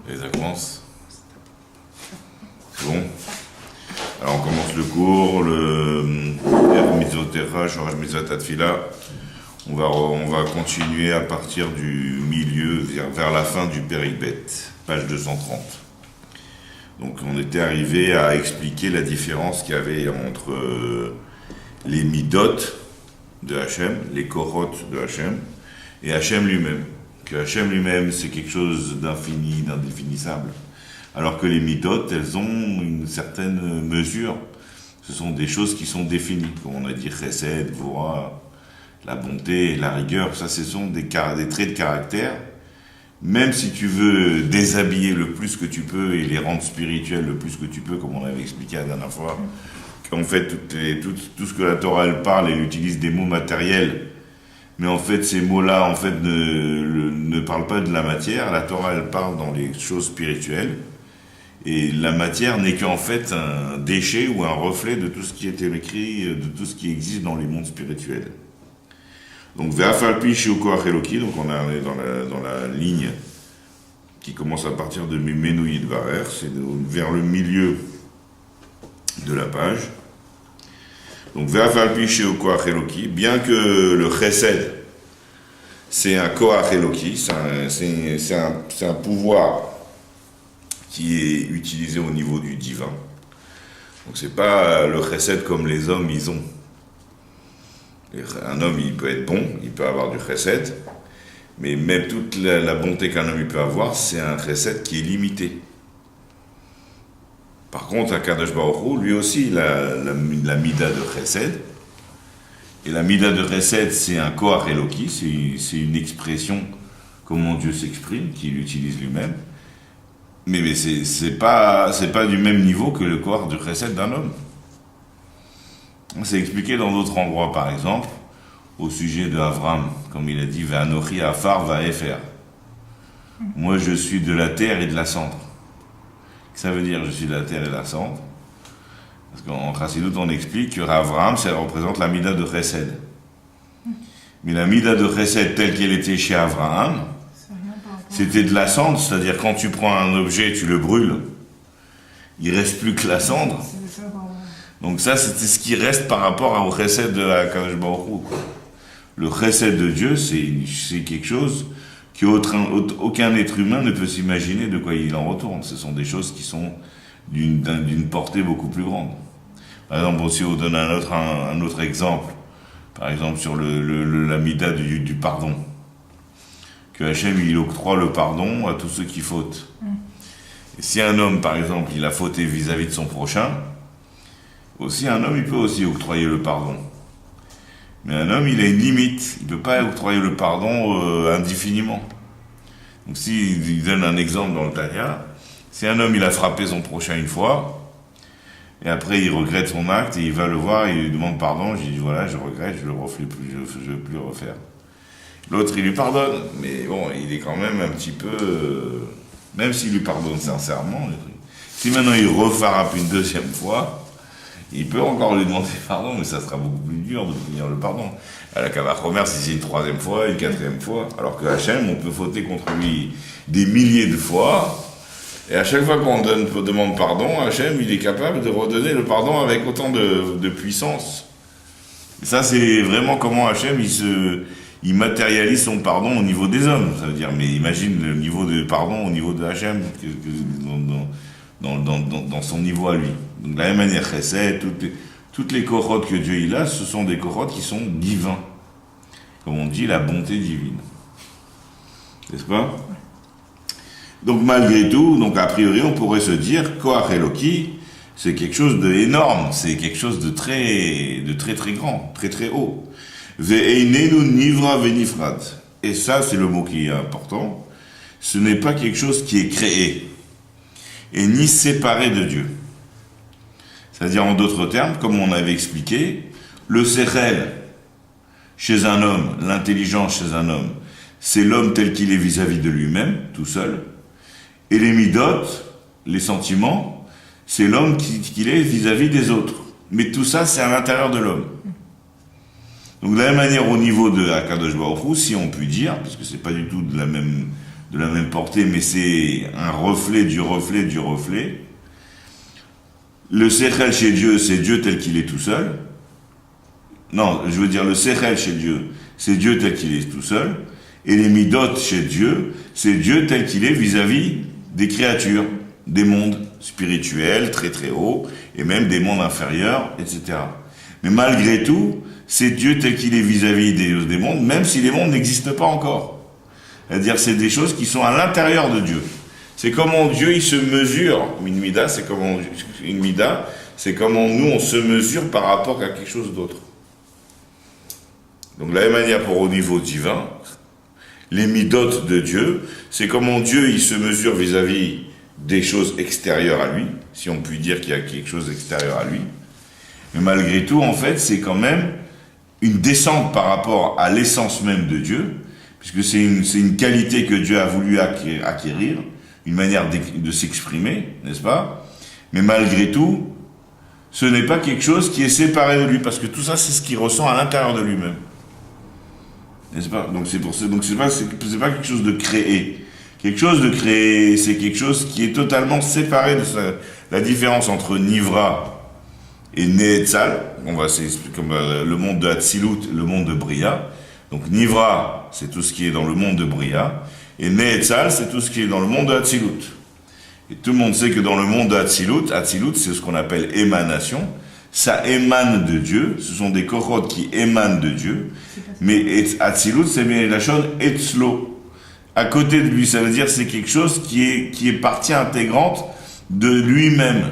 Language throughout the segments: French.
Et ça commence. C'est bon. Alors on commence le cours, le Mitzvotera, Shorach Mitzvot Tfila. On va continuer à partir du milieu, vers la fin du Perek Bet, page 230. Donc on était arrivé à expliquer la différence qu'il y avait entre les Midot de Hachem, les Korot de Hachem, et Hachem lui-même. Que Hachem lui-même, c'est quelque chose d'infini, d'indéfinissable. Alors que les Midot, elles ont une certaine mesure. Ce sont des choses qui sont définies. Comme on a dit, Chesed, Gvura, la bonté, la rigueur, ça ce sont des traits de caractère. Même si tu veux déshabiller le plus que tu peux et les rendre spirituels le plus que tu peux, comme on avait expliqué la dernière fois, qu'en fait tout ce que la Torah elle parle, elle utilise des mots matériels, mais en fait ces mots-là en fait ne parlent pas de la matière. La Torah elle parle dans les choses spirituelles, et la matière n'est qu'en fait un déchet ou un reflet de tout ce qui est écrit, de tout ce qui existe dans les mondes spirituels. Donc, Ve'afalpi Shiukoach Eloki, donc on est dans la ligne qui commence à partir de Mimenu Yidvarer, c'est vers le milieu de la page. Donc, Ve'afalpi Shiukoach Eloki, bien que le Chesed, c'est un Koach Eloki, c'est un pouvoir qui est utilisé au niveau du divin. Donc, c'est pas le Chesed comme les hommes, ils ont. Un homme, il peut être bon, il peut avoir du chesed, mais même toute la bonté qu'un homme il peut avoir, c'est un chesed qui est limité. Par contre, Akadosh Baruch Hu, lui aussi, il a la mida de chesed, et la mida de chesed, c'est un koach eloki, c'est une expression, comment Dieu s'exprime, qu'il utilise lui-même, mais c'est pas du même niveau que le koach de chesed d'un homme. C'est expliqué dans d'autres endroits, par exemple, au sujet de Avram, comme il a dit, Ve'anochi afar va'efer. Moi, je suis de la terre et de la cendre. Ça veut dire, je suis de la terre et de la cendre. Parce qu'en Chassidut, on explique que Avram, ça représente la mida de Chesed. Mais la mida de Chesed, telle qu'elle était chez Avraham, c'était de la cendre, c'est-à-dire quand tu prends un objet, tu le brûles, il ne reste plus que la cendre. Donc ça, c'était ce qui reste par rapport au chesed de Akadosh Baruch Hu. Le chesed de Dieu, c'est quelque chose qu'aucun être humain ne peut s'imaginer de quoi il en retourne. Ce sont des choses qui sont d'une portée beaucoup plus grande. Par exemple, aussi, on donne un autre exemple. Par exemple, sur la mida du pardon. Que Hachem, il octroie le pardon à tous ceux qui fautent. Et si un homme, par exemple, il a fauté vis-à-vis de son prochain, aussi, un homme, il peut aussi octroyer le pardon. Mais un homme, il a une limite. Il ne peut pas octroyer le pardon indéfiniment. Donc, s'il donne un exemple dans le Tanya, si un homme, il a frappé son prochain une fois, et après, il regrette son acte, et il va le voir, et il lui demande pardon, il dit, voilà, je regrette, je ne veux plus le refaire. L'autre, il lui pardonne, mais bon, il est quand même un petit peu... même s'il lui pardonne sincèrement, si maintenant il refarappe une deuxième fois, il peut encore lui demander pardon, mais ça sera beaucoup plus dur d'obtenir le pardon. À la Kavachomer, si c'est une troisième fois, une quatrième fois, alors que Hachem, on peut fauter contre lui des milliers de fois, et à chaque fois qu'on demande pardon, Hachem, il est capable de redonner le pardon avec autant de puissance. Et ça, c'est vraiment comment Hachem, il matérialise son pardon au niveau des hommes. Ça veut dire, mais imagine le niveau de pardon au niveau de Hachem, dans son niveau à lui. Donc, de la même manière, Chesed, toutes les korotes que Dieu il a, ce sont des korotes qui sont divins. Comme on dit, la bonté divine. N'est-ce pas? Donc, malgré tout, donc a priori, on pourrait se dire, Koach Eloki, c'est quelque chose d'énorme, c'est quelque chose de très très grand, très très haut. Ve'einenu nivra ve'nifrad. Et ça, c'est le mot qui est important. Ce n'est pas quelque chose qui est créé, et ni séparé de Dieu. C'est-à-dire, en d'autres termes, comme on avait expliqué, le sechel chez un homme, l'intelligence chez un homme, c'est l'homme tel qu'il est vis-à-vis de lui-même, tout seul. Et les midot, les sentiments, c'est l'homme qu'il est vis-à-vis des autres. Mais tout ça, c'est à l'intérieur de l'homme. Donc, de la même manière, au niveau de Akadosh Baruch Hu, si on peut dire, puisque c'est pas du tout de de la même portée, mais c'est un reflet du reflet du reflet. Le Sechel chez Dieu, c'est Dieu tel qu'il est tout seul. Non, je veux dire, le Sechel chez Dieu, c'est Dieu tel qu'il est tout seul. Et les Midot chez Dieu, c'est Dieu tel qu'il est vis-à-vis des créatures, des mondes spirituels très très hauts, et même des mondes inférieurs, etc. Mais malgré tout, c'est Dieu tel qu'il est vis-à-vis des mondes, même si les mondes n'existent pas encore. C'est-à-dire, c'est des choses qui sont à l'intérieur de Dieu. C'est comment Dieu, il se mesure. Une mida, c'est comment nous, on se mesure par rapport à quelque chose d'autre. Donc, de la même manière, pour au niveau divin, les midotes de Dieu, c'est comment Dieu, il se mesure vis-à-vis des choses extérieures à lui, si on peut dire qu'il y a quelque chose d'extérieur à lui. Mais malgré tout, en fait, c'est quand même une descente par rapport à l'essence même de Dieu, puisque c'est une qualité que Dieu a voulu acquérir, une manière de s'exprimer, n'est-ce pas? Mais malgré tout, ce n'est pas quelque chose qui est séparé de lui, parce que tout ça, c'est ce qu'il ressent à l'intérieur de lui-même. N'est-ce pas? Donc c'est pas quelque chose de créé. Quelque chose de créé, c'est quelque chose qui est totalement séparé de la différence entre Nivra et Neetzal. C'est comme le monde de Hatzilut, le monde de Bria. Donc Nivra, c'est tout ce qui est dans le monde de Bria. Et Neetzal, c'est tout ce qui est dans le monde de Hatzilut. Et tout le monde sait que dans le monde de Hatzilut, c'est ce qu'on appelle émanation. Ça émane de Dieu. Ce sont des korotes qui émanent de Dieu. Mais Hatzilut, c'est bien la chose Etzlo. À côté de lui, ça veut dire que c'est quelque chose qui est partie intégrante de lui-même.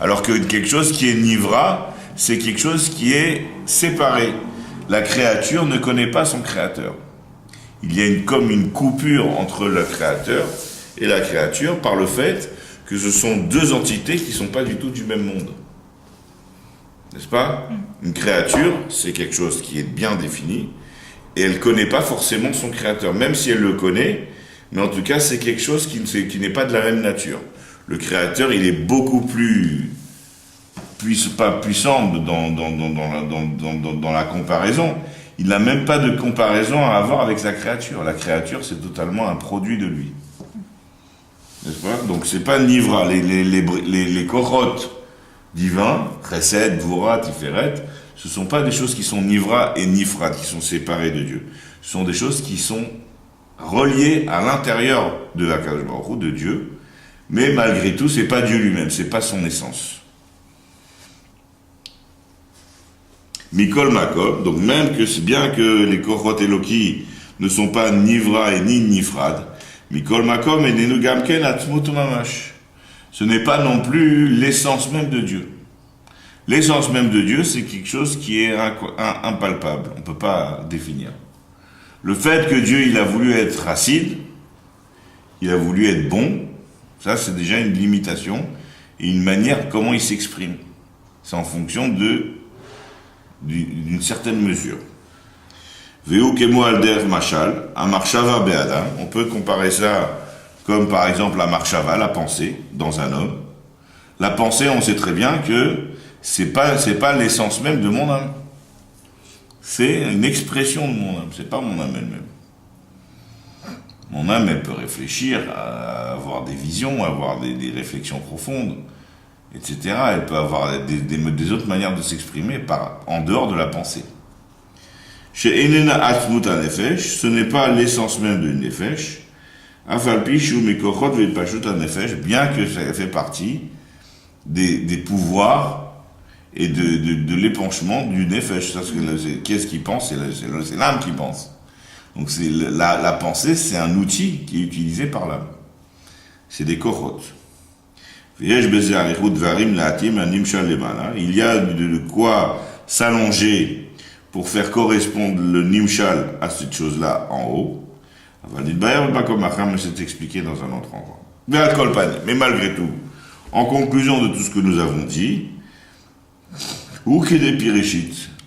Alors que quelque chose qui est Nivra, c'est quelque chose qui est séparé. La créature ne connaît pas son créateur. Il y a comme une coupure entre le créateur et la créature par le fait que ce sont deux entités qui ne sont pas du tout du même monde. N'est-ce pas? Une créature, c'est quelque chose qui est bien défini, et elle ne connaît pas forcément son créateur, même si elle le connaît, mais en tout cas, c'est quelque chose qui n'est pas de la même nature. Le créateur, il est beaucoup plus puissant dans la comparaison. Il n'a même pas de comparaison à avoir avec sa créature. La créature, c'est totalement un produit de lui. N'est-ce pas? Donc, c'est pas Nivra. Les korotes divins, Chesed, Gvura, Tiferet, ce ne sont pas des choses qui sont Nivra et Nifrad, qui sont séparées de Dieu. Ce sont des choses qui sont reliées à l'intérieur de Akadosh Baruch Hu, de Dieu, mais malgré tout, ce n'est pas Dieu lui-même, ce n'est pas son essence. Mikol Makom, donc même que c'est bien que les Korot Eloki ne sont pas Nivra et ni Nifrad, Mikol Makom et Nenugamken Atmut Mamash. Ce n'est pas non plus l'essence même de Dieu. L'essence même de Dieu, c'est quelque chose qui est impalpable, on ne peut pas définir. Le fait que Dieu, il a voulu être acide, il a voulu être bon, ça c'est déjà une limitation et une manière comment il s'exprime. C'est en fonction d'une certaine mesure. Veu kemo alder machal, amarshava be'adam. On peut comparer ça comme par exemple la marshava, la pensée, dans un homme. La pensée, on sait très bien que c'est pas l'essence même de mon âme. C'est une expression de mon âme, c'est pas mon âme elle-même. Mon âme, elle peut réfléchir, avoir des visions, avoir des réflexions profondes, etc. Elle peut avoir des autres manières de s'exprimer en dehors de la pensée. Chez Enena Atmut Nefesh, ce n'est pas l'essence même de Nefesh. Afalpi Shu Mikochot Vepashut Nefesh, bien que ça fait partie des pouvoirs et de l'épanchement du Nefesh. Qu'est-ce qui pense? C'est l'âme qui pense. Donc la pensée, c'est un outil qui est utilisé par l'âme. C'est des kochot. Il y a de quoi s'allonger pour faire correspondre le nimshal à cette chose-là en haut. C'est expliqué dans un autre endroit. Mais malgré tout, en conclusion de tout ce que nous avons dit,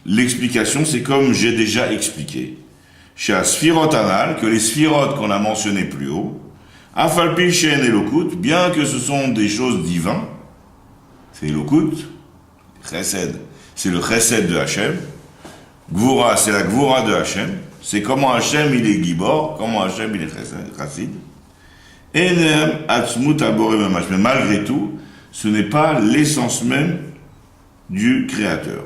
l'explication, c'est comme j'ai déjà expliqué. Chez Sphirot Anal, que les sphirotes qu'on a mentionnées plus haut, Afalpi Shen Elokut, bien que ce sont des choses divines, c'est Elokut, Chesed, c'est le Chesed de Hachem, Gvura, c'est la Gvura de Hachem, C'est comment Hachem il est Gibor, comment Hachem il est Chassid. Enem Atzmut Abore Mamash. Mais malgré tout, ce n'est pas l'essence même du Créateur.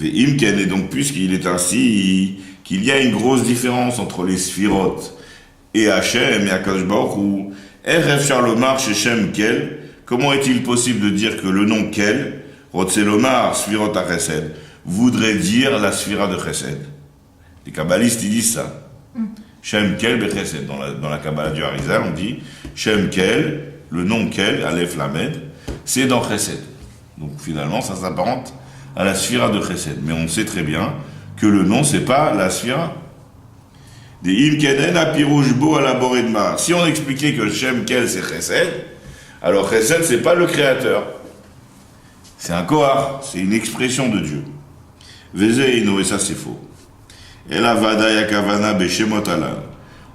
Et donc, puisqu'il est ainsi, qu'il y a une grosse différence entre les Sphiroth et Hachem et Akadosh Baruch Hu, Eref Charlomar chez Shem Kel, comment est-il possible de dire que le nom Kel, Rotzelomar, Sphirot HaChesed, voudrait dire la Sphira de Chesed? Les kabbalistes, ils disent ça. Shem Kel Bechesed. Dans la Kabbalah du Harizal, on dit Shem Kel, le nom Kel, Aleph Lamed, c'est dans Chesed. Donc finalement, ça s'apparente à la Sphira de Chesed. Mais on sait très bien que le nom, c'est pas la Sphira. Des Imkenen à Pirouchbo à la Boredma. Si on expliquait que Shem Kel c'est Chesed, alors Chesed c'est pas le créateur. C'est un Kohar, c'est une expression de Dieu. Vezeino, et ça c'est faux. Et la Vadaya Kavana Beshemot Alal.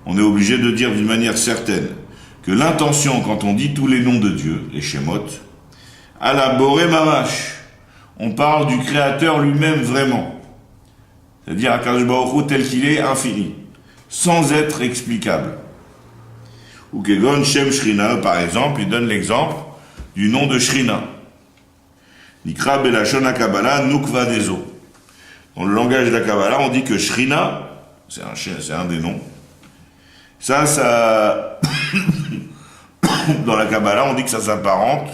On est obligé de dire d'une manière certaine que l'intention, quand on dit tous les noms de Dieu, les Shemot, à la Boré Mamash, on parle du créateur lui-même vraiment. C'est-à-dire Akadosh Baruch Hu tel qu'il est infini, sans être explicable. Ou Kegon Shem Shrina, par exemple, il donne l'exemple du nom de Shrina. Nikra Belashon HaKabbalah Nukva Dezo. Dans le langage de la Kabbalah, on dit que Shrina, c'est un des noms. Ça, dans la Kabbalah, on dit que ça s'apparente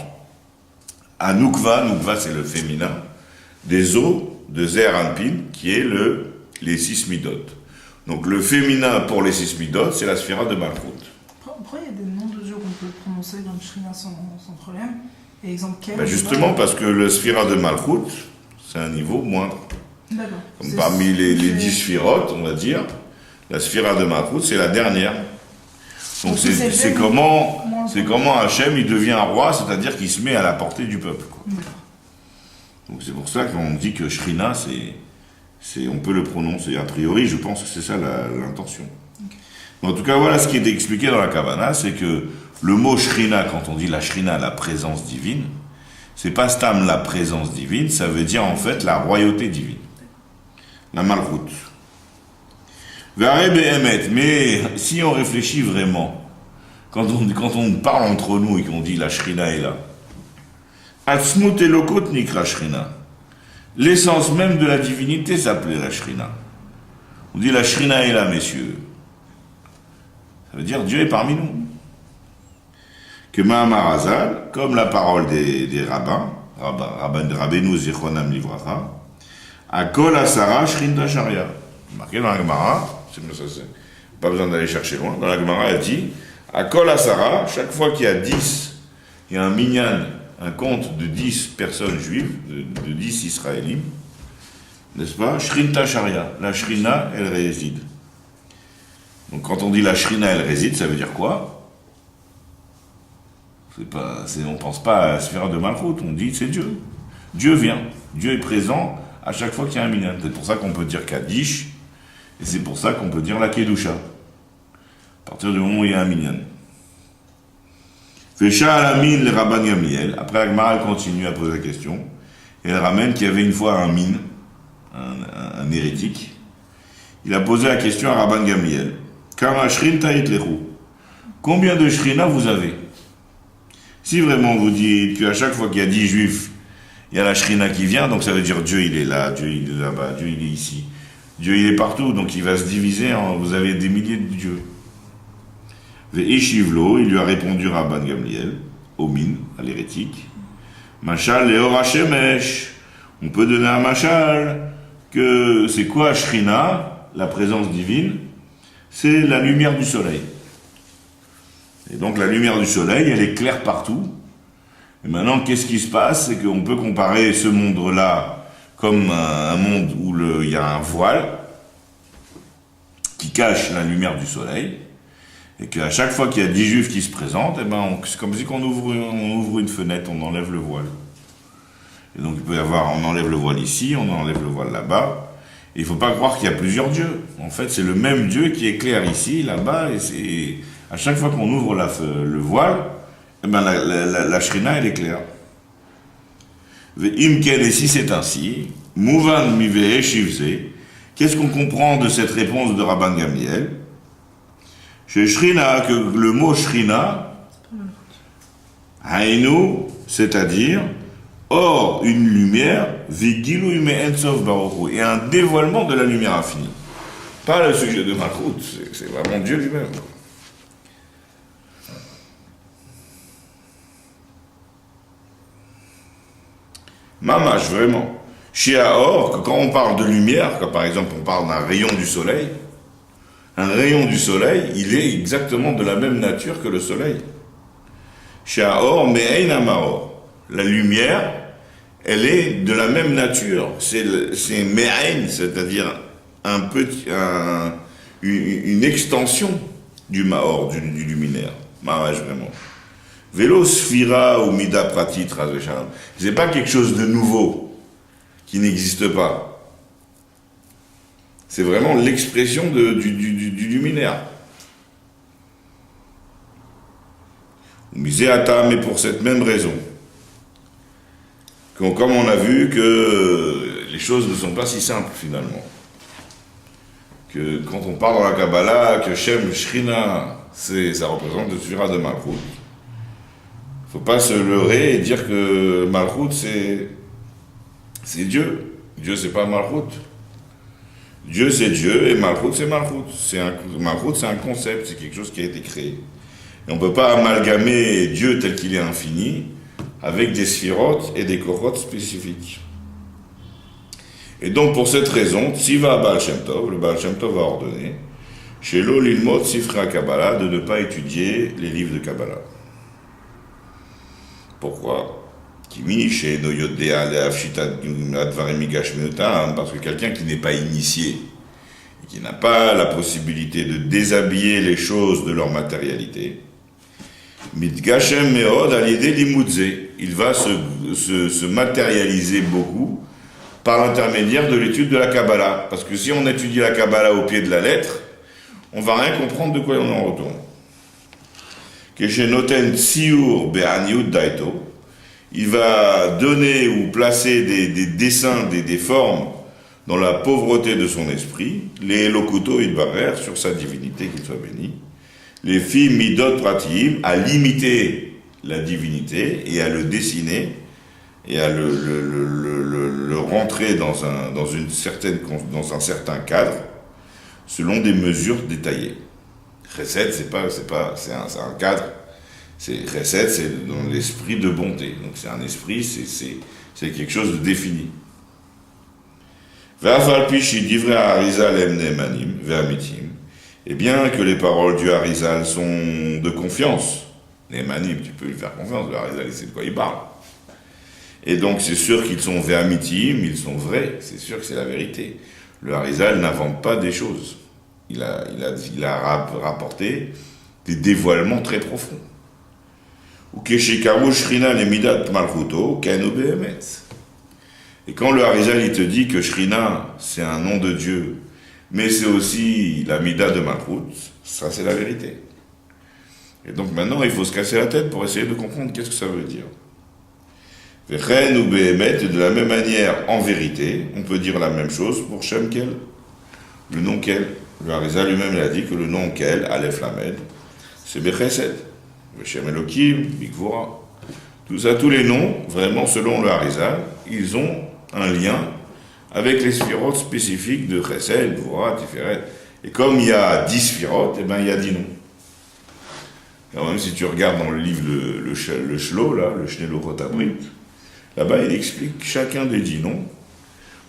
à Nukva. Nukva, c'est le féminin. Des os de Zer Anpin, qui est les 6 midot. Donc le féminin pour les 6 midot, c'est la sphira de Malchut. Pourquoi il y a des noms de Dieu qu'on peut prononcer dans le Shrina sans problème? Et exemple, quel justement parce que le sphira de Malchut, c'est un niveau moindre. D'accord. Comme parmi les 10 sphirotes, on va dire, la sphira de Malchut, c'est la dernière. Donc c'est comment Hachem il devient un roi, c'est-à-dire qu'il se met à la portée du peuple. Quoi. Donc c'est pour ça qu'on dit que Shrina, on peut le prononcer. A priori, je pense que c'est ça l'intention. Okay. En tout cas, voilà ce qui est expliqué dans la Kavanah, c'est que le mot Shrina, quand on dit la Shrina, la présence divine, c'est pas stam la présence divine, ça veut dire en fait la royauté divine. La Malchut. Mais si on réfléchit vraiment, quand on parle entre nous et qu'on dit la Shrina est là, Atzmut Elokot Nikra Shrina, l'essence même de la divinité s'appelait la Shrina. On dit la Shrina est là, messieurs. Ça veut dire Dieu est parmi nous. Que Mahamar Hazal, comme la parole des rabbins, Rabbeinu Zichronam Livracha, Akol Asara Shrinta Sharia. Marqué dans la Gemara, pas besoin d'aller chercher loin, dans la Gemara, elle dit Akol Asara, chaque fois qu'il y a 10, il y a un minyan, un compte de 10 personnes juives, de 10 Israélites, n'est-ce pas? Shrinta Sharia, la Shrina, elle réside. Donc quand on dit la Shrina, elle réside, ça veut dire quoi? On ne pense pas à la sphère de Malchut, on dit c'est Dieu. Dieu vient, Dieu est présent à chaque fois qu'il y a un minyan. C'est pour ça qu'on peut dire Kaddish, et c'est pour ça qu'on peut dire la Kedusha, à partir du moment où il y a un minyan. Fesha alamin le Rabban Gamliel. Après la Gemara, elle continue à poser la question, et elle ramène qu'il y avait une fois un min, un hérétique. Il a posé la question à Rabban Gamliel. Kama shrinta itlechu. Combien de shrina vous avez? Si vraiment vous dites qu'à chaque fois qu'il y a 10 juifs, il y a la shrina qui vient, donc ça veut dire Dieu il est là, Dieu il est là-bas, Dieu il est ici. Dieu il est partout, donc il va se diviser en, vous avez des milliers de dieux. Ve'eshivlo, il lui a répondu Rabban Gamliel, au min, à l'hérétique. Machal leor hashemesh. On peut donner un machal que c'est quoi shrina, la présence divine? C'est la lumière du soleil. Et donc la lumière du soleil, elle est claire partout. Et maintenant, qu'est-ce qui se passe? C'est qu'on peut comparer ce monde-là comme un monde où il y a un voile qui cache la lumière du soleil, et qu'à chaque fois qu'il y a 10 juifs qui se présentent, c'est comme si on ouvre une fenêtre, on enlève le voile. Et donc il peut y avoir, on enlève le voile ici, on enlève le voile là-bas. Il ne faut pas croire qu'il y a plusieurs dieux. En fait, c'est le même Dieu qui éclaire ici, là-bas, et c'est à chaque fois qu'on ouvre le voile, la shrina, elle est claire. Et si c'est ainsi, Mouvan Mive'e Shivze, Qu'est-ce qu'on comprend de cette réponse de Rabban Gamliel? Chez Shrina, que le mot Shrina, Haïnou, c'est-à-dire, or, une lumière, Vigilou me Ensof Baruch Hu, et un dévoilement de la lumière infinie. Pas le sujet de Malchut, c'est vraiment Dieu lui-même. Mamash, vraiment. Chez Aor, que quand on parle de lumière, quand par exemple on parle d'un rayon du soleil, un rayon du soleil, il est exactement de la même nature que le soleil. Chez Aor, Me'ein Amaor. La lumière, elle est de la même nature. C'est Me'ein, c'est-à-dire une extension du Maor, du luminaire. Mamash, vraiment. Vélo sphira ou mida pratit, c'est pas quelque chose de nouveau qui n'existe pas. C'est vraiment l'expression du luminaire. Miséata, mais pour cette même raison. Comme on a vu que les choses ne sont pas si simples finalement. Que quand on parle dans la Kabbalah, que Shem Shrina, ça représente le Sphira de Malchut. Il ne faut pas se leurrer et dire que Malchut, c'est Dieu. Dieu, c'est pas Malchut. Dieu, c'est Dieu, et Malchut, c'est Malchut. Malchut, c'est un concept, c'est quelque chose qui a été créé. Et on ne peut pas amalgamer Dieu tel qu'il est infini avec des sphirotes et des korotes spécifiques. Et donc, pour cette raison, Tziva Baal Shem Tov, le Baal Shem Tov va ordonner, chez Lo Lilmot Sifra Kabbalah, de ne pas étudier les livres de Kabbalah. Pourquoi? Parce que quelqu'un qui n'est pas initié, et qui n'a pas la possibilité de déshabiller les choses de leur matérialité, il va se matérialiser beaucoup par l'intermédiaire de l'étude de la Kabbalah. Parce que si on étudie la Kabbalah au pied de la lettre, on ne va rien comprendre de quoi on en retourne. Il va donner ou placer des dessins, des formes dans la pauvreté de son esprit, les Elokuto Idbarer, sur sa divinité, qu'il soit béni, les filles Midot Pratim, à limiter la divinité et à le dessiner et à le rentrer dans un certain cadre, selon des mesures détaillées. Chesed, c'est un cadre. Chesed, c'est dans l'esprit de bonté. Donc c'est un esprit, c'est quelque chose de défini. Et bien que les paroles du Harizal sont de confiance, Nemanim, tu peux lui faire confiance, le Harizal, il sait de quoi il parle. Et donc c'est sûr qu'ils sont ve'amitim, ils sont vrais, c'est sûr que c'est la vérité. Le Harizal n'invente pas des choses. Il a rapporté des dévoilements très profonds. Et quand le Harizal il te dit que Shrina c'est un nom de Dieu, mais c'est aussi la Mida de Malchut, ça c'est la vérité. Et donc maintenant il faut se casser la tête pour essayer de comprendre qu'est-ce que ça veut dire. Vechen ou Behemet, de la même manière, en vérité, on peut dire la même chose pour Shem Kel, le nom Kel. Le Harizal lui-même il a dit que le nom Kel, Aleph Lamed, c'est Bechesed. Shem Elohim, Bigvura. Tout ça, tous les noms, vraiment selon le Harizal, ils ont un lien avec les sphirotes spécifiques de Chesed, Gvura, Tiferet. Et comme il y a 10 sphirotes, eh ben il y a 10 noms. Alors même si tu regardes dans le livre le Shlo, là, le Shnelorot Abrit, là-bas il explique chacun des 10 noms,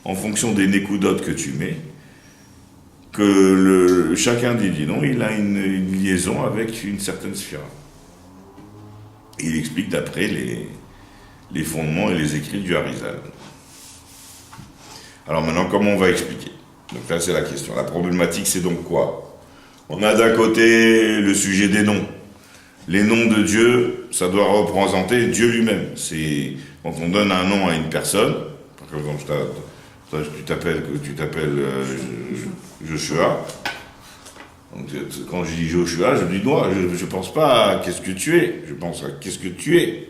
en fonction des nékoudotes que tu mets, que chacun des 10 noms, il a une liaison avec une certaine sphira. Et il explique d'après les fondements et les écrits du Harizal. Alors maintenant, comment on va expliquer? Donc là, c'est la question. La problématique, c'est donc quoi? On a d'un côté le sujet des noms. Les noms de Dieu, ça doit représenter Dieu lui-même. C'est quand on donne un nom à une personne, par exemple, tu t'appelles Joshua. Donc, quand je dis Joshua, je dis non, je ne pense pas à qu'est-ce que tu es, je pense à qu'est-ce que tu es.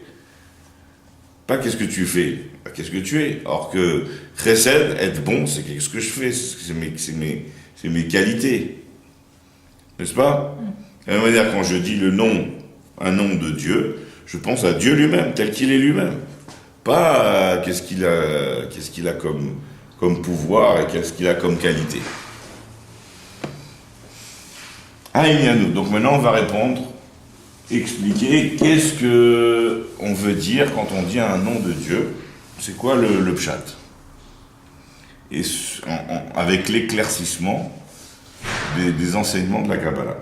Pas qu'est-ce que tu fais, qu'est-ce que tu es. Or que chesed, être bon, c'est ce que je fais, c'est mes qualités. N'est-ce pas? De la même manière, quand je dis un nom de Dieu, je pense à Dieu lui-même, tel qu'il est lui-même. Pas qu'est-ce qu'il a comme pouvoir et qu'est-ce qu'il a comme qualité. Donc maintenant, on va répondre, expliquer qu'est-ce que on veut dire quand on dit un nom de Dieu. C'est quoi le pshat? Et avec l'éclaircissement des enseignements de la Kabbalah.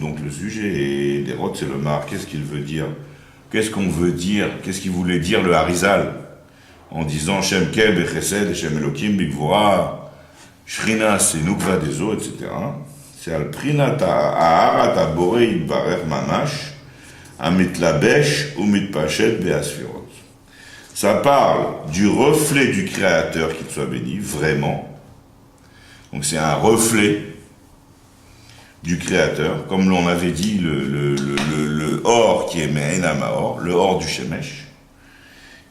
Donc le sujet des Rod Selomar, qu'est-ce qu'il veut dire? Qu'est-ce qu'on veut dire? Qu'est-ce qu'il voulait dire le Harizal en disant Shem Kel Bechesed, Shem Elokim Bigvora, Shrina c'est Nukva des eaux, etc. C'est Al Prinat Aharat Aboré Idbarer Mamash, Amitlabesh ou Mitpachet Beasfirot. Ça parle du reflet du Créateur, qu'il soit béni, vraiment. Donc c'est un reflet du Créateur, comme l'on avait dit, le or qui est Me'enamaor, le or du Shemesh,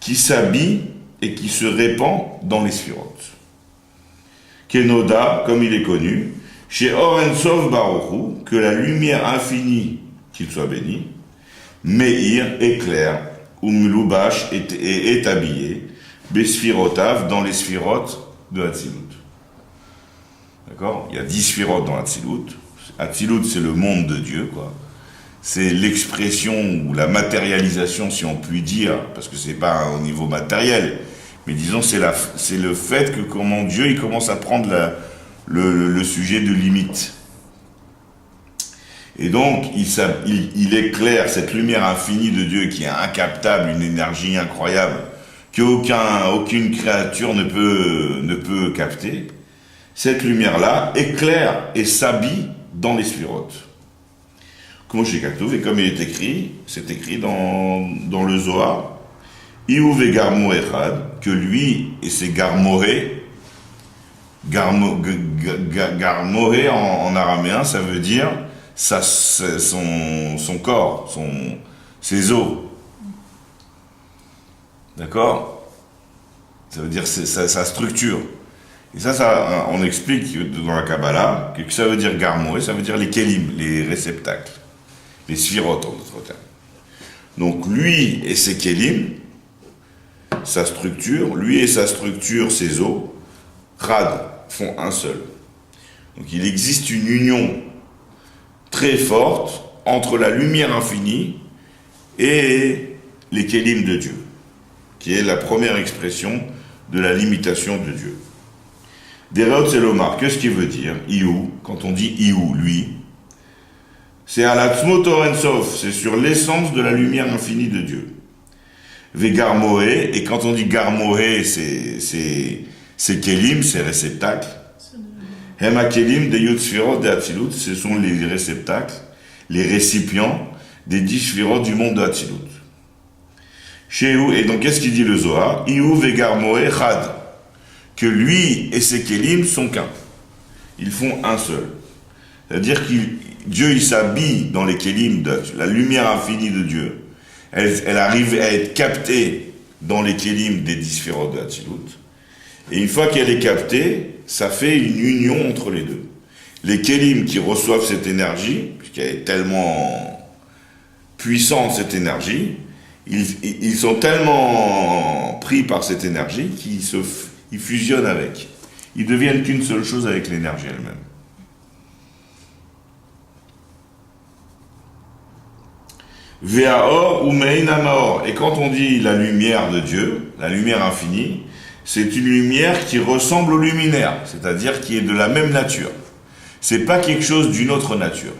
qui s'habille et qui se répand dans les sphirotes. Kenoda, comme il est connu, chez Or Ensof Baruchu, que la lumière infinie, qu'il soit béni, Meir éclaire, Umlubash est habillé, Besphirotav, dans les sphirotes de Hatzilut. D'accord? Il y a 10 sphirotes dans Hatzilut. Hatzilut, c'est le monde de Dieu, quoi. C'est l'expression ou la matérialisation, si on peut dire, parce que c'est pas au niveau matériel, mais disons c'est le fait que comment Dieu il commence à prendre le sujet de limite. Et donc il éclaire cette lumière infinie de Dieu qui est incaptable, une énergie incroyable qu'aucune créature ne peut capter. Cette lumière-là éclaire et s'habille dans les sphirotes. Comme chez Kaktouf, et comme il est écrit, c'est écrit dans le Zohar, Iouv et Garmo Echad, que lui et ses Garmoré, Garmoré en araméen, ça veut dire son corps, ses os. D'accord? Ça veut dire sa structure. Et ça, on explique dans la Kabbalah que ça veut dire Garmoré, ça veut dire les kelim, les réceptacles, les sphirotes en d'autres termes. Donc lui et ses kelim, sa structure, ses os, Rad, font un seul. Donc il existe une union très forte entre la lumière infinie et les kelim de Dieu, qui est la première expression de la limitation de Dieu. Derot Selomar, qu'est-ce qu'il veut dire? Iou, quand on dit Iou, lui, c'est à la Tzmotor Ensof, c'est sur l'essence de la lumière infinie de Dieu. Vegarmoé, et quand on dit Garmoé, c'est Kelim, c'est réceptacle. Hema Kelim, des Yud Sphirot, des Hatzilut, ce sont les réceptacles, les récipients des 10 Sphirot du monde de Hatzilut. Chez et donc qu'est-ce qu'il dit le Zohar? Iou Vegarmoé Chad, que lui et ses Kelim sont qu'un. Ils font un seul. C'est-à-dire que Dieu il s'habille dans les Kelim, la lumière infinie de Dieu. Elle arrive à être captée dans les Kelim des 10 Sphirot de Hatzilut. Et une fois qu'elle est captée, ça fait une union entre les deux. Les Kelim qui reçoivent cette énergie, puisqu'elle est tellement puissante cette énergie, ils sont tellement pris par cette énergie qu'ils fusionnent avec. Ils deviennent qu'une seule chose avec l'énergie elle-même. Ve'aor ou me'ina ma'or. Et quand on dit la lumière de Dieu, la lumière infinie, c'est une lumière qui ressemble au luminaire, c'est-à-dire qui est de la même nature. C'est pas quelque chose d'une autre nature.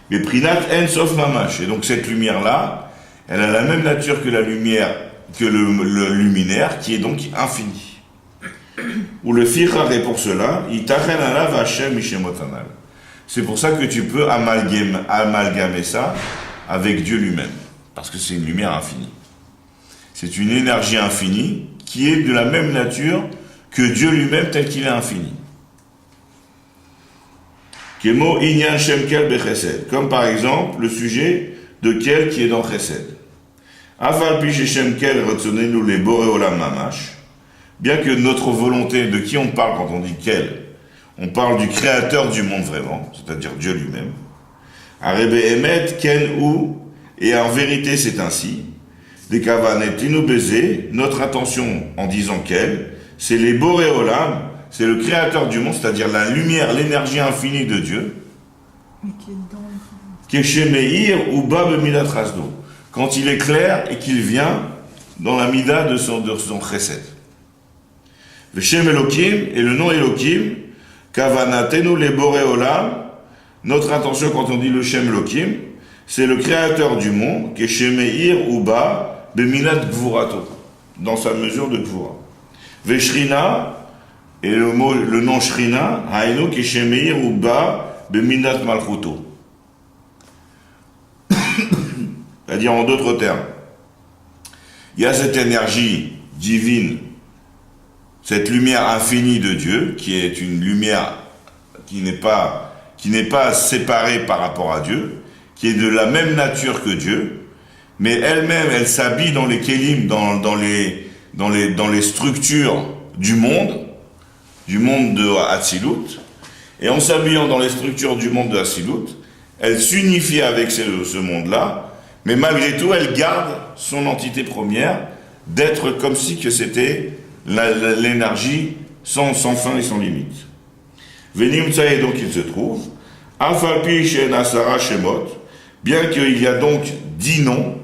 Mais Prinat En Sof Mamash. Et donc cette lumière-là, elle a la même nature que la lumière, que le luminaire, qui est donc infini. Ou le fichar, et pour cela, Itachen alav Hashem Mishemotanal. C'est pour ça que tu peux amalgamer ça avec Dieu lui-même. Parce que c'est une lumière infinie. C'est une énergie infinie qui est de la même nature que Dieu lui-même tel qu'il est infini. Kemo Inyan Shem Kel Bechesed. Comme par exemple le sujet de Kel qui est dans Chesed. Aval pi sheshem kel ratzonenu le boré olam mamash. Bien que notre volonté, de qui on parle quand on dit kel, on parle du créateur du monde vraiment, c'est-à-dire Dieu lui-même. Arebe emet ken ou, et en vérité c'est ainsi. Des kavanetinu baiser, notre attention en disant kel, c'est les boré olam, c'est le créateur du monde, c'est-à-dire la lumière, l'énergie infinie de Dieu. Mais qui est dans Keshemeir ou bab midat rasdo. Quand il est clair et qu'il vient dans la mida de son chesed. Le Shem Elohim et le nom Elohim, kavanatenu le boré olam, notre intention quand on dit le Shem Elohim, c'est le créateur du monde, Keshemeir ou ba beminat gvurato, dans sa mesure de gvura. Veshrina, et le nom Shrina, hainu Keshemeir ou ba beminat malchuto. C'est-à-dire en d'autres termes, il y a cette énergie divine, cette lumière infinie de Dieu, qui est une lumière qui n'est pas séparée par rapport à Dieu, qui est de la même nature que Dieu, mais elle-même, elle s'habille dans les kélim, dans les structures du monde de Hatzilut, et en s'habillant dans les structures du monde de Hatzilut, elle s'unifie avec ce monde-là, mais malgré tout, elle garde son entité première d'être comme si que c'était l'énergie sans fin et sans limite. Venim Tsaï, donc il se trouve, Alphapi Shenasara Shemot, bien qu'il y a donc 10 noms,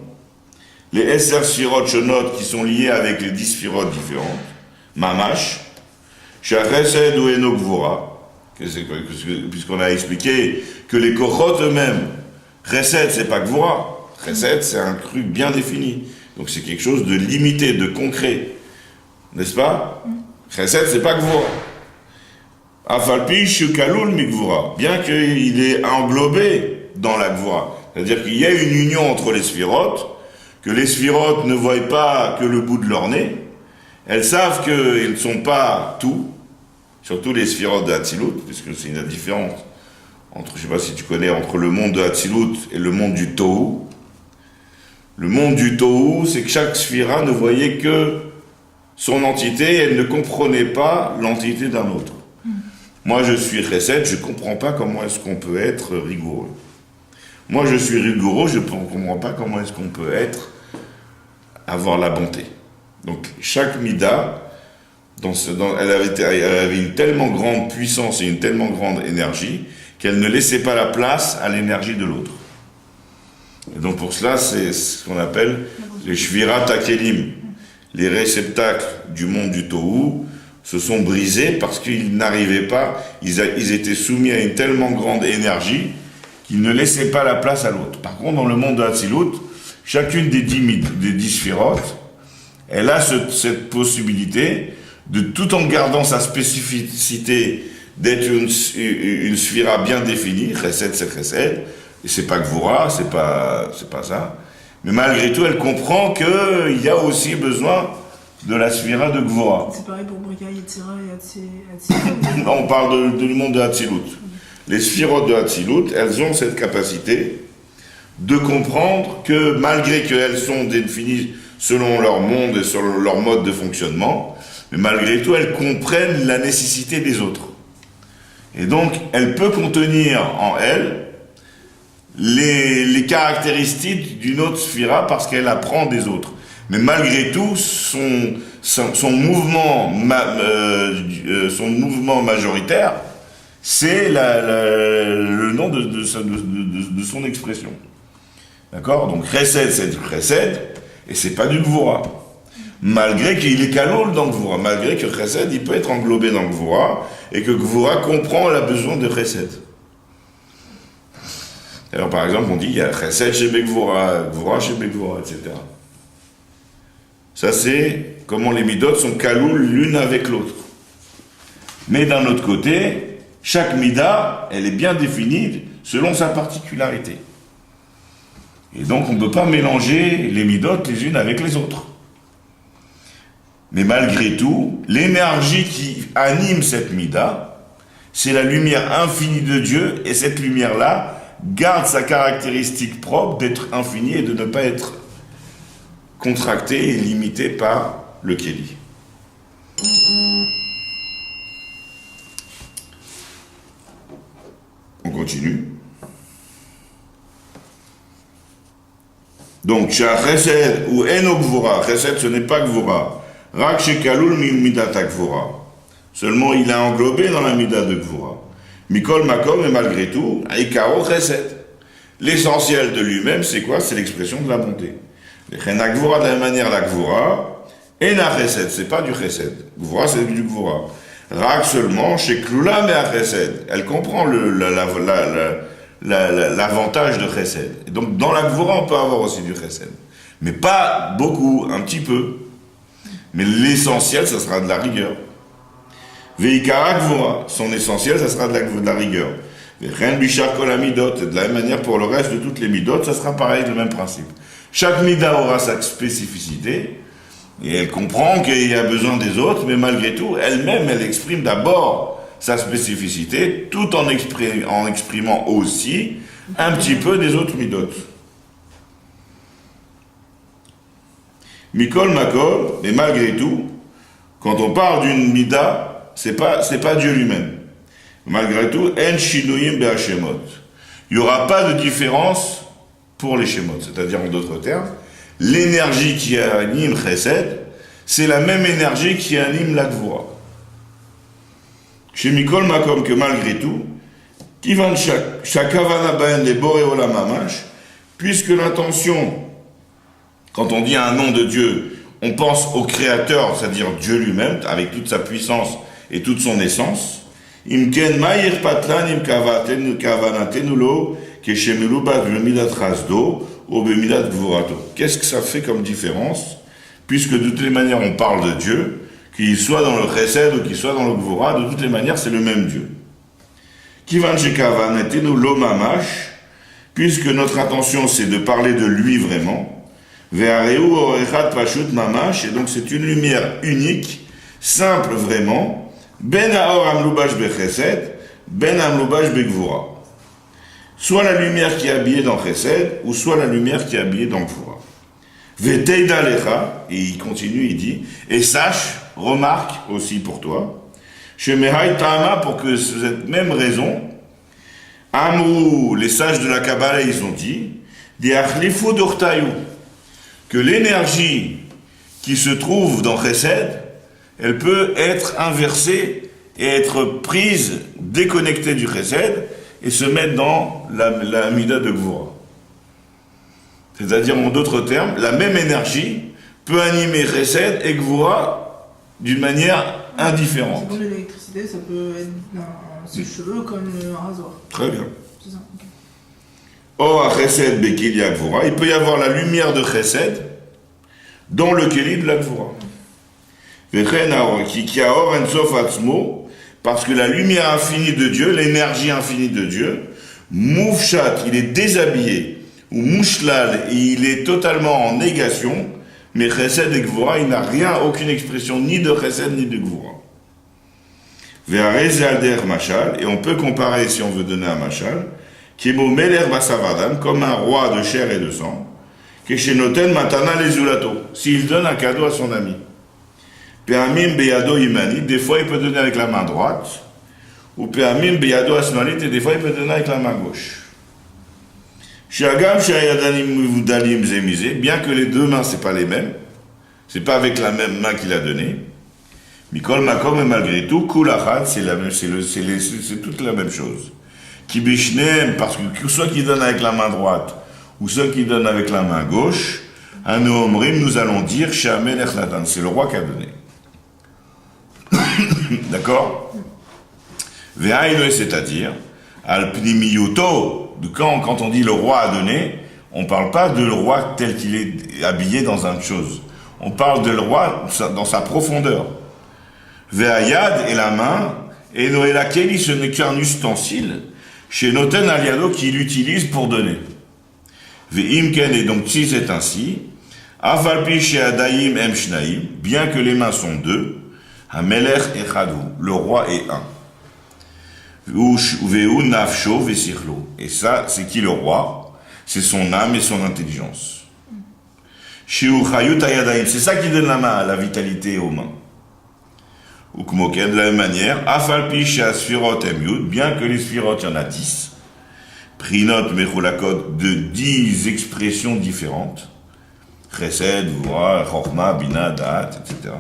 les Esser Sphirot Shonot qui sont liés avec les 10 Sphirot différentes, Mamash, Shachesed ou Enokvora, puisqu'on a expliqué que les Kochot eux-mêmes, Chesed c'est pas Gvora, Chesed, c'est un truc bien défini. Donc c'est quelque chose de limité, de concret. N'est-ce pas? Chesed, c'est pas Gvura. Afalpi shukalul mi Gvura. Bien qu'il est englobé dans la Gvura. C'est-à-dire qu'il y a une union entre les sphirotes, que les sphirotes ne voient pas que le bout de leur nez. Elles savent qu'ils ne sont pas tout, surtout les sphirotes de Hatzilut, puisque c'est une différence entre, je ne sais pas si tu connais, entre le monde de Hatzilut et le monde du Tohu. Le monde du Tohu, c'est que chaque sphira ne voyait que son entité, elle ne comprenait pas l'entité d'un autre. Moi, je suis Chesed, je ne comprends pas comment est-ce qu'on peut être rigoureux. Moi, je suis rigoureux, je ne comprends pas comment est-ce qu'on peut avoir la bonté. Donc, chaque mida, elle avait une tellement grande puissance et une tellement grande énergie qu'elle ne laissait pas la place à l'énergie de l'autre. Et donc pour cela, c'est ce qu'on appelle les Shvirat Hakelim. Les réceptacles du monde du Tohu se sont brisés parce qu'ils n'arrivaient pas, ils étaient soumis à une tellement grande énergie qu'ils ne laissaient pas la place à l'autre. Par contre, dans le monde de Hatzilut, chacune des 10 sphirotes, elle a cette possibilité de, tout en gardant sa spécificité, d'être une sphira bien définie, Chesed c'est Chesed, et c'est pas Gvura, c'est pas ça. Mais malgré tout, elle comprend qu'il y a aussi besoin de la sphira de Gvura. C'est pareil pour Brika, Yetzira et Hatzilut. On parle du monde de Hatzilut. Les sphirotes de Hatzilut, elles ont cette capacité de comprendre que malgré qu'elles sont définies selon leur monde et selon leur mode de fonctionnement, mais malgré tout, elles comprennent la nécessité des autres. Et donc, elle peut contenir en elle les caractéristiques d'une autre sphira parce qu'elle apprend des autres. Mais malgré tout, son mouvement majoritaire, c'est le nom de son expression. D'accord? Donc Chesed, c'est du Chesed, et c'est pas du Gvura. Malgré qu'il est Kalol dans Gvura, malgré que Chesed, il peut être englobé dans Gvura, et que Gvura comprend la besoin de Chesed. Alors par exemple, on dit il y a Chesed chez Gvura, Gvura chez Gvura, etc. Ça c'est comment les midot sont Kaloul l'une avec l'autre. Mais d'un autre côté, chaque mida, elle est bien définie selon sa particularité. Et donc on ne peut pas mélanger les midot les unes avec les autres. Mais malgré tout, l'énergie qui anime cette mida, c'est la lumière infinie de Dieu, et cette lumière-là garde sa caractéristique propre d'être infinie et de ne pas être contracté et limité par le Kéli. On continue. Donc, Chesed ou Eno Gvura, Chesed ce n'est pas Gvura. Rak Shekalul Midata Gvura. Seulement il est englobé dans la Mida de Gvura. Mikol Makom, et malgré tout, Ikaro Chesed. L'essentiel de lui-même, c'est quoi? C'est l'expression de la bonté. La Gvura, de la même manière, la Gvura, Ena Chesed, c'est pas du Chesed. Gvura, c'est du Gvura. Rak seulement, chez Klula, mais à Chesed. Elle comprend l'avantage de Chesed. Et donc, dans la Gvura, on peut avoir aussi du Chesed. Mais pas beaucoup, un petit peu. Mais l'essentiel, ça sera de la rigueur. Veikara Gvura, son essentiel, ça sera de la rigueur. Rien Bishar Kol Midot, de la même manière pour le reste de toutes les Midot, ça sera pareil, le même principe. Chaque Mida aura sa spécificité, et elle comprend qu'il y a besoin des autres, mais malgré tout, elle-même, elle exprime d'abord sa spécificité, tout en exprimant aussi un petit peu des autres Midot. Mikol Makol, mais malgré tout, quand on parle d'une Mida, c'est pas Dieu lui-même. Malgré tout, En Shinuyim Be'Hashemot. Il n'y aura pas de différence pour les Shemot. C'est-à-dire, en d'autres termes, l'énergie qui anime Chesed, c'est la même énergie qui anime la Gvura. Chez Mikol Makom, que malgré tout, Kivan Shakavana Baen les Boreola Mamash, puisque l'intention, quand on dit un nom de Dieu, on pense au Créateur, c'est-à-dire Dieu lui-même, avec toute sa puissance et toute son essence. Imken Maïr Patlan Imkavaten Kavanatenulo Keshemulu Bat Bemidat Rasdo ou Bemidat Gvurato. Qu'est-ce que ça fait comme différence, puisque de toutes les manières on parle de Dieu, qu'il soit dans le Chesed ou qu'il soit dans le Gvura, de toutes les manières c'est le même Dieu. Kivan Shekavanatenulo Mamash, puisque notre attention c'est de parler de lui vraiment. Ve'areu orechat pashut mamash, et donc c'est une lumière unique, simple vraiment. Ben haor amlubash bechesed, ben amlubash begvura. Soit la lumière qui est habillée dans chesed, ou soit la lumière qui est habillée dans gvura. Ve'teida lecha, et il continue, il dit, et sache, remarque aussi pour toi, shemehai ta'ama, pour que cette même raison, amrou, les sages de la Kabbalah, ils ont dit, di achlifu dortayu, que l'énergie qui se trouve dans Chesed, elle peut être inversée et être prise, déconnectée du Chesed, et se mettre dans la Mida de Gvura. C'est-à-dire, en d'autres termes, la même énergie peut animer Chesed et Gvura d'une manière indifférente. C'est comme l'électricité, ça peut être un sèche-cheveux comme un rasoir. Très bien. C'est ça, ok. Or, à Chesed Bekilia Gvura, il peut y avoir la lumière de Chesed dans le Keli de la Gvura. Qui a or en sof atzmo, parce que la lumière infinie de Dieu, l'énergie infinie de Dieu, moufchat, il est déshabillé, ou mouchlal, il est totalement en négation, mais Chesed et Gvura, il n'a rien, aucune expression ni de Chesed ni de Gvura. Ve'arez alder machal, et on peut comparer, si on veut donner un machal, Kemo meler basavadam, comme un roi de chair et de sang, Keshenoten matana lezulato, s'il donne un cadeau à son ami. Pe'amim beyado imani, des fois il peut donner avec la main droite, ou pe'amim beyado asmalit, et des fois il peut donner avec la main gauche. Shiagam shayadanim vudalim zemizé, bien que les deux mains c'est pas les mêmes, c'est pas avec la même main qu'il a donné. Mikol makom, et malgré tout, kulachat, c'est toute la même chose. Kibishnem, parce que soit qu'il donne avec la main droite, ou soit qu'il donne avec la main gauche, Anu Omrim, nous allons dire, Shamel Echlatan, c'est le roi qui a donné. D'accord? Ve'ainu, c'est-à-dire, Al-Pnimiyuto, quand on dit le roi a donné, on ne parle pas de le roi tel qu'il est habillé dans une chose. On parle de le roi dans sa profondeur. Ve'ayad et la main, et Noéla Keli, ce n'est qu'un ustensile, chez Noten Aliado qui l'utilise pour donner. Ve'imken, et donc si c'est ainsi, Afalpi chez Adaïm em Shnaïm, bien que les mains sont deux, Hamelech echadu, le roi est un. Ve'u nafsho ve'sichlo, et ça, c'est qui le roi? C'est son âme et son intelligence. Shiu Chayut Ayadayim. C'est ça qui donne la vitalité aux mains. Ou de la même manière, Afalpi Shea Sfirot Emyud, bien que les Sfirot, il y en a 10. Prinot Mechulakot, de 10 expressions différentes. Chesed, Vura, Chorma, Bina, Da'at, etc.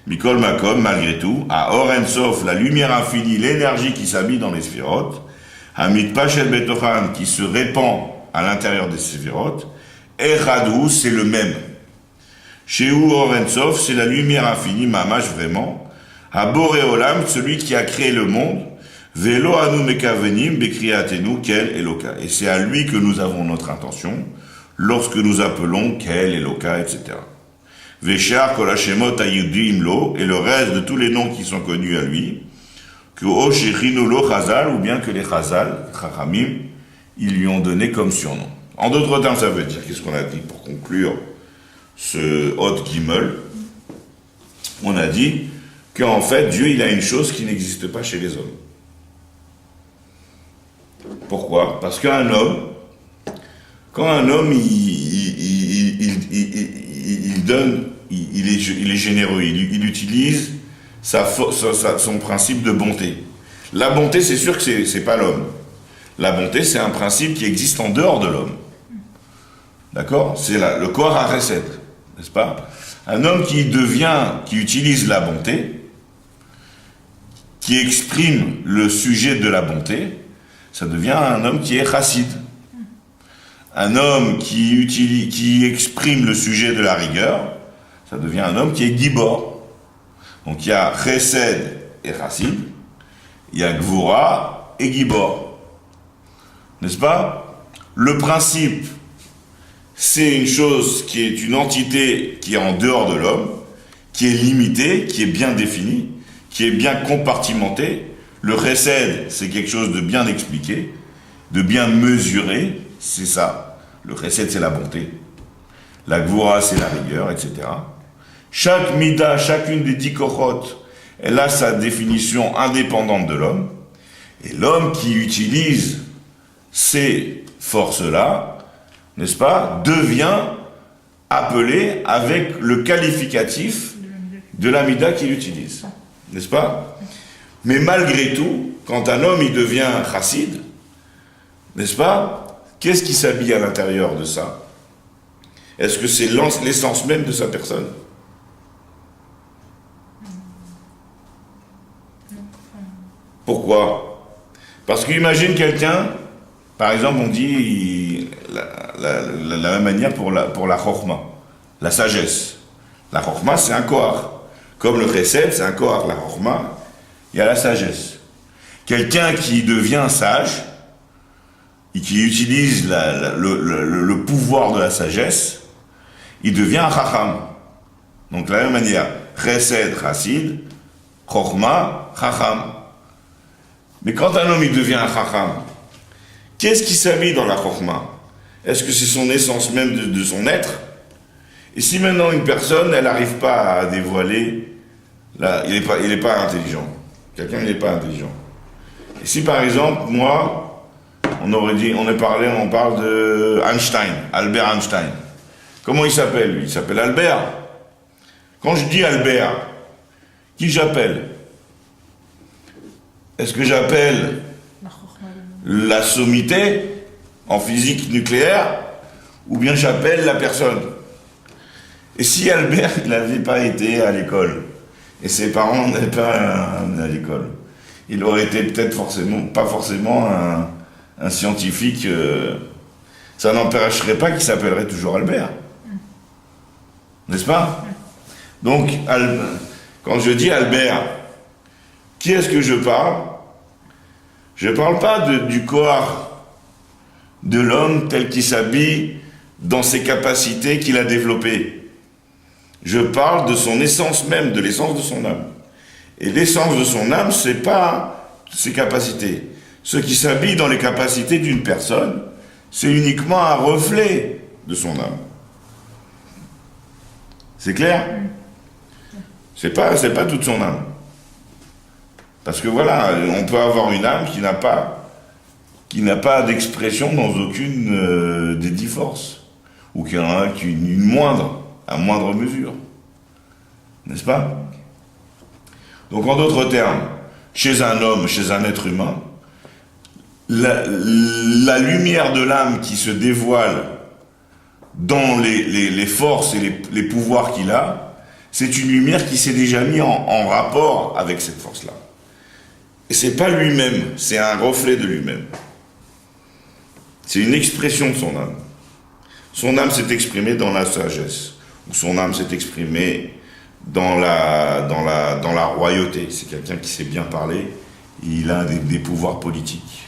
Mikol Makom, malgré tout, à Or En Sof, la lumière infinie, l'énergie qui s'habille dans les Sfirot, Hamid Pachet Betochan, qui se répand à l'intérieur des Sfirot, Echadou, c'est le même. Chez Or En Sof, c'est la lumière infinie, Mamash vraiment. À Boréolam, celui qui a créé le monde, Velo anu mekavenim bekriatenu kel eloka. Et c'est à lui que nous avons notre intention, lorsque nous appelons kel eloka, etc. Veshar kolashemot ayudim lo, et le reste de tous les noms qui sont connus à lui, que o shechinu lo chazal, ou bien que les chazal, chachamim, ils lui ont donné comme surnom. En d'autres termes, ça veut dire, qu'est-ce qu'on a dit pour conclure ce Hot Gimel? On a dit qu'en fait, Dieu, il a une chose qui n'existe pas chez les hommes. Pourquoi? Parce qu'un homme, quand un homme, il donne, il est généreux, il utilise son principe de bonté. La bonté, c'est sûr que c'est pas l'homme. La bonté, c'est un principe qui existe en dehors de l'homme. D'accord? C'est le corps à recette, n'est-ce pas? Un homme qui utilise la bonté, qui exprime le sujet de la bonté, ça devient un homme qui est chassid. Un homme qui exprime le sujet de la rigueur, ça devient un homme qui est gibor. Donc il y a chesed et chassid, il y a gvura et gibor. N'est-ce pas? Le principe, c'est une chose qui est une entité qui est en dehors de l'homme, qui est limitée, qui est bien définie, qui est bien compartimentée. Le chesed, c'est quelque chose de bien expliqué, de bien mesuré, c'est ça. Le chesed, c'est la bonté. La gvura, c'est la rigueur, etc. Chaque mida, chacune des 10 kochot, elle a sa définition indépendante de l'homme. Et l'homme qui utilise ces forces-là, n'est-ce pas, devient appelé avec le qualificatif de la mida qu'il utilise. N'est-ce pas? Mais malgré tout, quand un homme il devient chassid, n'est-ce pas? Qu'est-ce qui s'habille à l'intérieur de ça? Est-ce que c'est l'essence même de sa personne? Pourquoi? Parce qu'imagine quelqu'un, par exemple on dit la même manière pour la chorma, la sagesse. La chorma c'est un kohar. Comme le chesed c'est un kohar, la chorma, il y a la sagesse. Quelqu'un qui devient sage, et qui utilise le pouvoir de la sagesse, il devient un chacham. Donc de la même manière, chesed, chassid, chorma, chacham. Mais quand un homme il devient un chacham, qu'est-ce qui s'habille dans la chorma? Est-ce que c'est son essence même de son être? Et si maintenant une personne, elle n'arrive pas à dévoiler, là, il n'est pas intelligent. Quelqu'un n'est pas intelligent. Et si par exemple, moi, on parle de Einstein, Albert Einstein. Comment il s'appelle lui? Il s'appelle Albert. Quand je dis Albert, qui j'appelle? Est-ce que j'appelle la sommité en physique nucléaire ou bien j'appelle la personne? Et si Albert il n'avait pas été à l'école et ses parents n'avaient pas à l'école, il aurait été peut-être pas forcément un scientifique. Ça n'empêcherait pas qu'il s'appellerait toujours Albert, n'est-ce pas? Donc quand je dis Albert, qui est-ce que je parle? Je ne parle pas du corps de l'homme tel qu'il s'habille dans ses capacités qu'il a développées. Je parle de son essence même, de l'essence de son âme. Et l'essence de son âme, ce n'est pas ses capacités. Ce qui s'habille dans les capacités d'une personne, c'est uniquement un reflet de son âme. C'est clair? C'est pas toute son âme. Parce que voilà, on peut avoir une âme qui n'a pas d'expression dans aucune des 10 forces. ou qu'il y en a une moindre, à moindre mesure. N'est-ce pas? Donc en d'autres termes, chez un homme, chez un être humain, la lumière de l'âme qui se dévoile dans les forces et les pouvoirs qu'il a, c'est une lumière qui s'est déjà mise en rapport avec cette force-là. Et c'est pas lui-même, c'est un reflet de lui-même. C'est une expression de son âme. Son âme s'est exprimée dans la sagesse, ou son âme s'est exprimée dans la royauté. C'est quelqu'un qui sait bien parler, il a des pouvoirs politiques.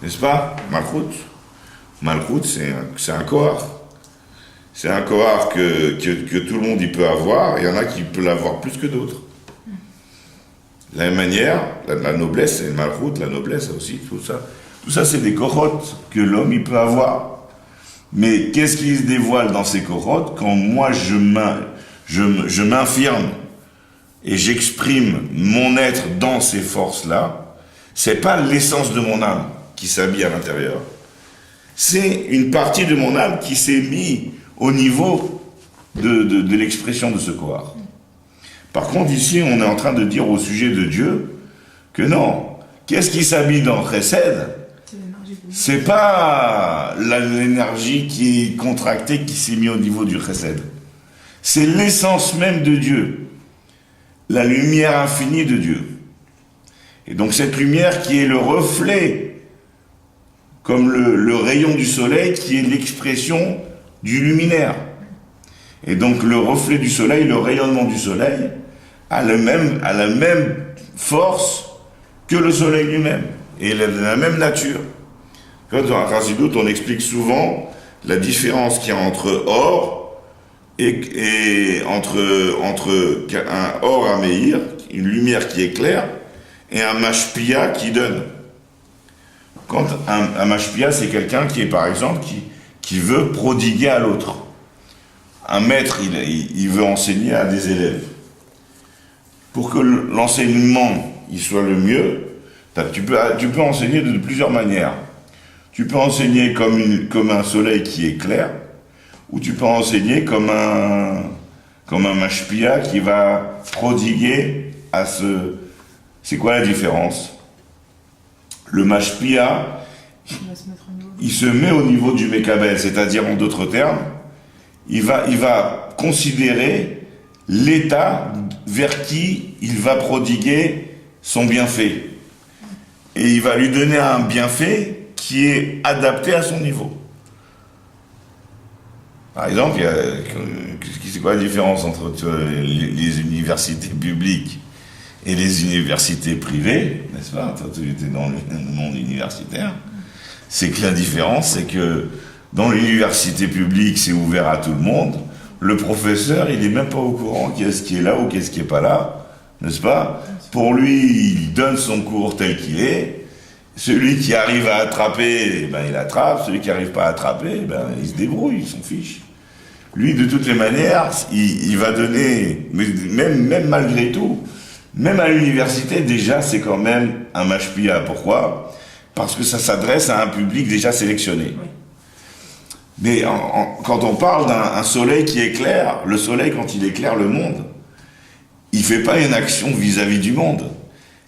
N'est-ce pas? Malchut. Malchut, c'est un kohar. C'est un kohar que tout le monde y peut avoir, il y en a qui peuvent l'avoir plus que d'autres. De la même manière, la noblesse, c'est le malchut, la noblesse aussi, tout ça. Tout ça, c'est des korotes que l'homme il peut avoir. Mais qu'est-ce qui se dévoile dans ces korotes quand moi je m'infirme et j'exprime mon être dans ces forces-là? C'est pas l'essence de mon âme qui s'habille à l'intérieur. C'est une partie de mon âme qui s'est mise au niveau de l'expression de ce kohar. Par contre, ici, on est en train de dire au sujet de Dieu que non. Qu'est-ce qui s'habille dans Chesed? C'est pas l'énergie qui est contractée qui s'est mise au niveau du Chesed. C'est l'essence même de Dieu. La lumière infinie de Dieu. Et donc cette lumière qui est le reflet, comme le rayon du soleil, qui est l'expression du luminaire. Et donc le reflet du soleil, le rayonnement du soleil, a la même force que le soleil lui-même. Et il est de la même nature. Dans la Chassidut, on explique souvent la différence qu'il y a entre or et entre un or à Meir, une lumière qui éclaire, et un mashpia qui donne. Quand un mashpia, c'est quelqu'un qui est, par exemple, qui veut prodiguer à l'autre. Un maître, il veut enseigner à des élèves. Pour que l'enseignement il soit le mieux, tu peux enseigner de plusieurs manières. Tu peux enseigner comme un soleil qui éclaire, ou tu peux enseigner comme un mashpia qui va prodiguer à ce... C'est quoi la différence? Le mashpia, il se met au niveau du mekabel, c'est-à-dire en d'autres termes, il va considérer l'état vers qui il va prodiguer son bienfait. Et il va lui donner un bienfait qui est adapté à son niveau. Par exemple, c'est quoi la différence entre les universités publiques et les universités privées, n'est-ce pas? Toi, tu étais dans le monde universitaire. C'est que la différence, c'est que dans l'université publique, c'est ouvert à tout le monde. Le professeur, il n'est même pas au courant qu'est-ce qui est là ou qu'est-ce qui n'est pas là, n'est-ce pas? Pour lui, il donne son cours tel qu'il est. Celui qui arrive à attraper, ben, il attrape. Celui qui n'arrive pas à attraper, ben, il se débrouille, il s'en fiche. Lui, de toutes les manières, il va donner, même malgré tout, même à l'université, déjà, c'est quand même un mashpia. Pourquoi? Parce que ça s'adresse à un public déjà sélectionné. Oui. Mais quand on parle d'un soleil qui éclaire, le soleil, quand il éclaire le monde, il ne fait pas une action vis-à-vis du monde.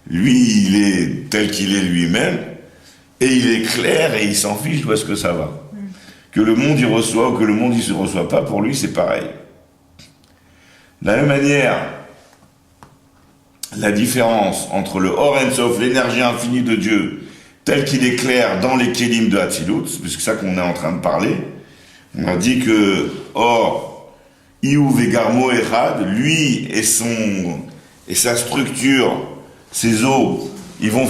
Lui, il est tel qu'il est lui-même, et il éclaire et il s'en fiche d'où est-ce que ça va. Que le monde y reçoit ou que le monde y se reçoit pas, pour lui, c'est pareil. De la même manière, la différence entre le Or Ein Sof, l'énergie infinie de Dieu, tel qu'il éclaire dans les Kélim de Hatzilut, c'est ça qu'on est en train de parler. On a dit que Or, Iou Vegarmo Echad, lui et sa structure, ses os, ils vont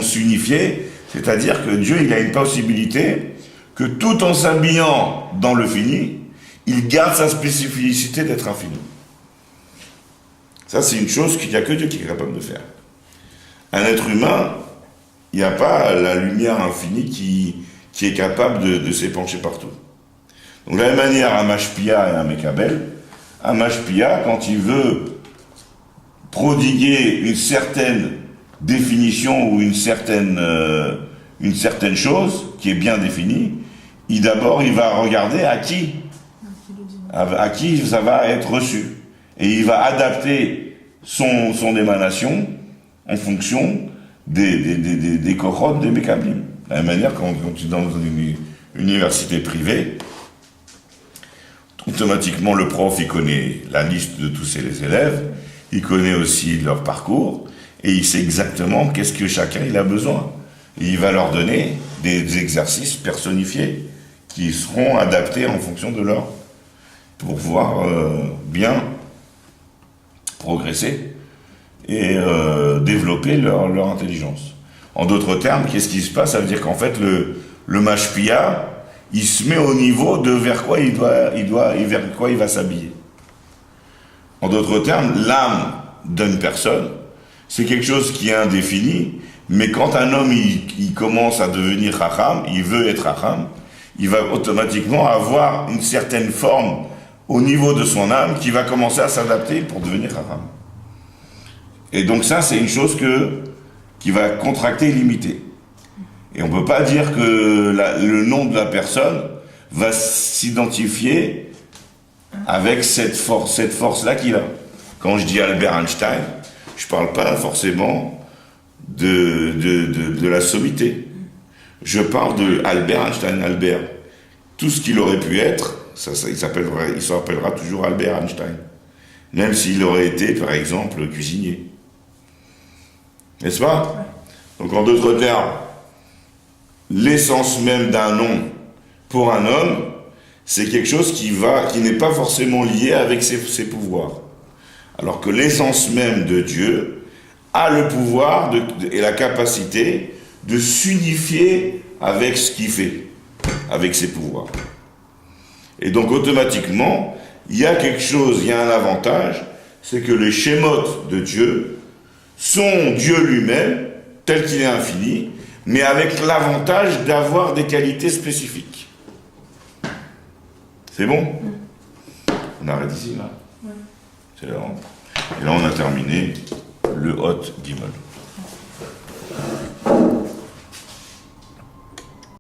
s'unifier, c'est-à-dire que Dieu, il a une possibilité que tout en s'habillant dans le fini, il garde sa spécificité d'être infini. Ça, c'est une chose qu'il n'y a que Dieu qui est capable de faire. Un être humain, il n'y a pas la lumière infinie qui est capable de s'épancher partout. Donc, de la même manière, un mashpia et un mekabel, un mashpia, quand il veut prodiguer une certaine définition ou une certaine chose qui est bien définie, d'abord, il va regarder à qui ça va être reçu. Et il va adapter son émanation en fonction des cohortes, des mécablim. De la même manière, quand tu es dans une université privée, automatiquement le prof, il connaît la liste de tous ses élèves, il connaît aussi leur parcours, et il sait exactement qu'est-ce que chacun il a besoin. Et il va leur donner des exercices personnifiés qui seront adaptés en fonction de leur... pour pouvoir bien progresser et développer leur intelligence. En d'autres termes, qu'est-ce qui se passe? Ça veut dire qu'en fait, le mashpia, il se met au niveau de vers quoi vers quoi il va s'habiller. En d'autres termes, l'âme d'une personne, c'est quelque chose qui est indéfini, mais quand un homme il commence à devenir racham, il veut être racham, il va automatiquement avoir une certaine forme au niveau de son âme qui va commencer à s'adapter pour devenir racham. Et donc ça, c'est une chose qui va contracter et limiter. Et on ne peut pas dire que le nom de la personne va s'identifier avec cette force-là qu'il a. Quand je dis Albert Einstein, je ne parle pas forcément de la sommité. Je parle de Albert Einstein. Albert, tout ce qu'il aurait pu être, il s'appellera toujours Albert Einstein. Même s'il aurait été, par exemple, cuisinier. N'est-ce pas? Donc en d'autres termes, l'essence même d'un nom pour un homme, c'est quelque chose qui n'est pas forcément lié avec ses pouvoirs. Alors que l'essence même de Dieu a le pouvoir et la capacité de s'unifier avec ce qu'il fait, avec ses pouvoirs. Et donc automatiquement, il y a un avantage, c'est que les schémotes de Dieu sont Dieu lui-même, tel qu'il est infini, mais avec l'avantage d'avoir des qualités spécifiques. C'est bon? On arrête ici, là? Ouais. C'est là. Et là, on a terminé le Hot Gimel.